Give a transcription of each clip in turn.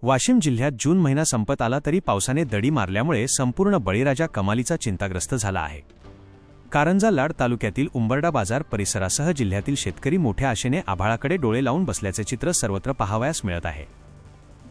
वाशिम जिल्ह्यात जून महिना संपत आला तरी पावसाने दडी मारल्यामुळे संपूर्ण बळीराजा कमालीचा चिंताग्रस्त झाला आहे। कारंजा लाड तालुक्यातील उंबरडा बाजार परिसरासह जिल्ह्यातील शेतकरी मोठ्या आशेने आभाळाकडे डोळे लावून बसल्याचे चित्र सर्वत्र पाहावयास मिळत आहे।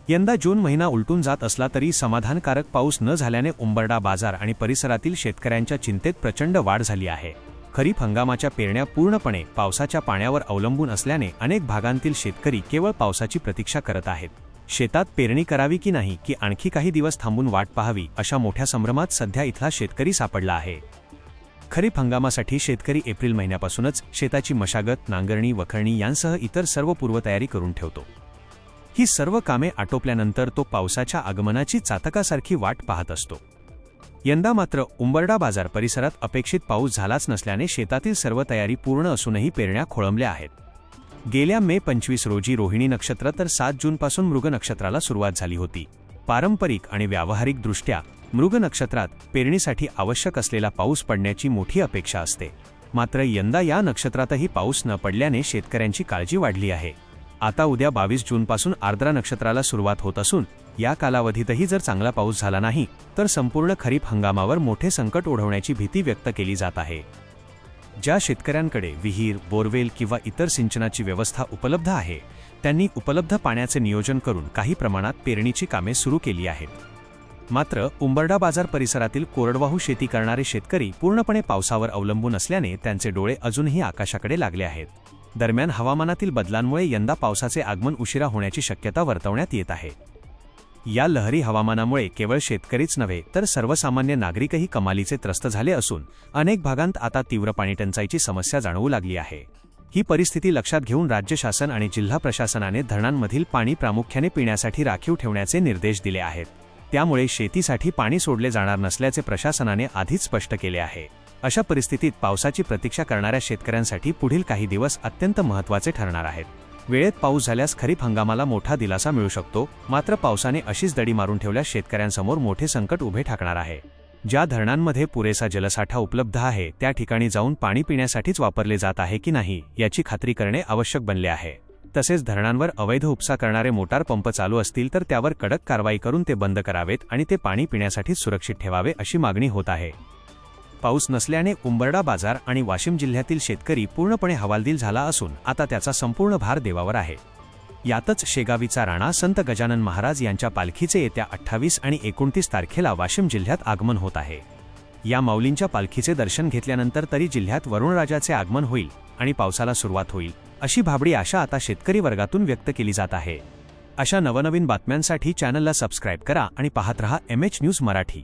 यंदा जून महिना उलटून जात असला तरी समाधानकारक पाऊस न झाल्याने उंबरडा बाजार आणि परिसरातील शेतकऱ्यांच्या चिंतेत प्रचंड वाढ झाली आहे। खरीप हंगामाच्या पेरण्या पूर्णपणे पावसाच्या पाण्यावर अवलंबून असल्याने अनेक भागांतील शेतकरी केवळ पावसाची प्रतीक्षा करत आहेत। शेतात पेरणी करावी की नाही की आणखी काही दिवस थांबून वाट पाहावी अशा मोठ्या संभ्रमात सध्या इथला शेतकरी सापडला आहे। खरीप हंगामासाठी शेतकरी एप्रिल महिन्यापासूनच शेताची मशागत, नांगरणी, वखरणी यांसह इतर सर्व पूर्वतयारी करून ठेवतो। ही सर्व कामे आटोपल्यानंतर तो पावसाच्या आगमनाची चातकासारखी वाट पाहत असतो। यंदा मात्र उंबरडा बाजार परिसरात अपेक्षित पाऊस झालाच नसल्याने शेतातील सर्व तयारी पूर्ण असूनही पेरण्या खोळंबल्या आहेत। गेल्या मे 25 रोजी रोहिणी नक्षत्र तर 7 जूनपासून मृग नक्षत्राला सुरुवात झाली होती। पारंपरिक आणि व्यावहारिक दृष्ट्या मृग नक्षत्रात पेरणीसाठी आवश्यक असलेला पाऊस पडण्याची मोठी अपेक्षा असते। मात्र यंदा या नक्षत्रातही पाऊस न पडल्याने शेतकऱ्यांची काळजी वाढली आहे। आता उद्या 22 जूनपासून आर्द्रा नक्षत्राला सुरुवात होत असून या कालावधीतही जर चांगला पाऊस झाला नाही तर संपूर्ण खरीप हंगामावर मोठे संकट ओढवण्याची भीती व्यक्त केली जात आहे। ज्या शेतकऱ्यांकडे विहीर, बोरवेल किंवा इतर सिंचनाची व्यवस्था उपलब्ध आहे त्यांनी उपलब्ध पाण्याचे नियोजन करून काही प्रमाणात पेरणीची कामे सुरू केली आहेत। मात्र उंबरडा बाजार परिसरातील कोरडवाहू शेती करणारे शेतकरी पूर्णपणे पावसावर अवलंबून असल्याने त्यांचे डोळे अजूनही आकाशाकडे लागले आहेत। दरम्यान हवामानातील बदलांमुळे यंदा पावसाचे आगमन उशिरा होण्याची शक्यता वर्तवण्यात येत आहे। या लहरी हवामानामुळे केवळ शेतकरीच नव्हे तर सर्वसामान्य नागरिकही कमालीचे त्रस्त झाले असून अनेक भागांत आता तीव्र पाणीटंचाईची समस्या जाणवू लागली आहे। ही परिस्थिती लक्षात घेऊन राज्य शासन आणि जिल्हा प्रशासनाने धरणांमधील पाणी प्रामुख्याने पिण्यासाठी राखीव ठेवण्याचे निर्देश दिले आहेत। त्यामुळे शेतीसाठी पाणी सोडले जाणार नसल्याचे प्रशासनाने आधीच स्पष्ट केले आहे। अशा परिस्थितीत पावसाची प्रतीक्षा करणाऱ्या शेतकऱ्यांसाठी पुढील काही दिवस अत्यंत महत्त्वाचे ठरणार आहेत। वेळेत पाऊस झाल्यास खरीप हंगामाला मोठा दिलासा मिळू शकतो, मात्र पावसाने अशीच दडी मारून ठेवल्यास शेतकऱ्यांसमोर मोठे संकट उभे ठाकणार आहे। ज्या धरणांमध्ये पुरेसा जलसाठा उपलब्ध आहे त्या ठिकाणी जाऊन पाणी पिण्यासाठीच वापरले जात आहे की नाही याची खात्री करणे आवश्यक बनले आहे। तसेच धरणांवर अवैध उपसा करणारे मोटार पंप चालू असतील तर त्यावर कडक कारवाई करून ते बंद करावेत आणि ते पाणी पिण्यासाठी सुरक्षित ठेवावे अशी मागणी होत आहे। पाऊस नसल्याने उंबरडा बाजार आणि वाशिम जिल्ह्यातील शेतकरी पूर्णपणे हवालदिल झाला असून आता त्याचा संपूर्ण भार देवावर आहे। यातच शेगावीचा राणा संत गजानन महाराज यांच्या पालखीचे येत्या 28 आणि 29 तारखेला वाशिम जिल्ह्यात आगमन होत आहे। या माऊलींच्या पालखीचे दर्शन घेतल्यानंतर तरी जिल्ह्यात वरुणराजाचे आगमन होईल आणि पावसाला सुरुवात होईल अशी भाबडी आशा आता शेतकरी वर्गातून व्यक्त केली जात आहे। अशा नवनवीन बातम्यांसाठी चॅनलला सबस्क्राईब करा आणि पाहत रहा MH न्यूज मराठी।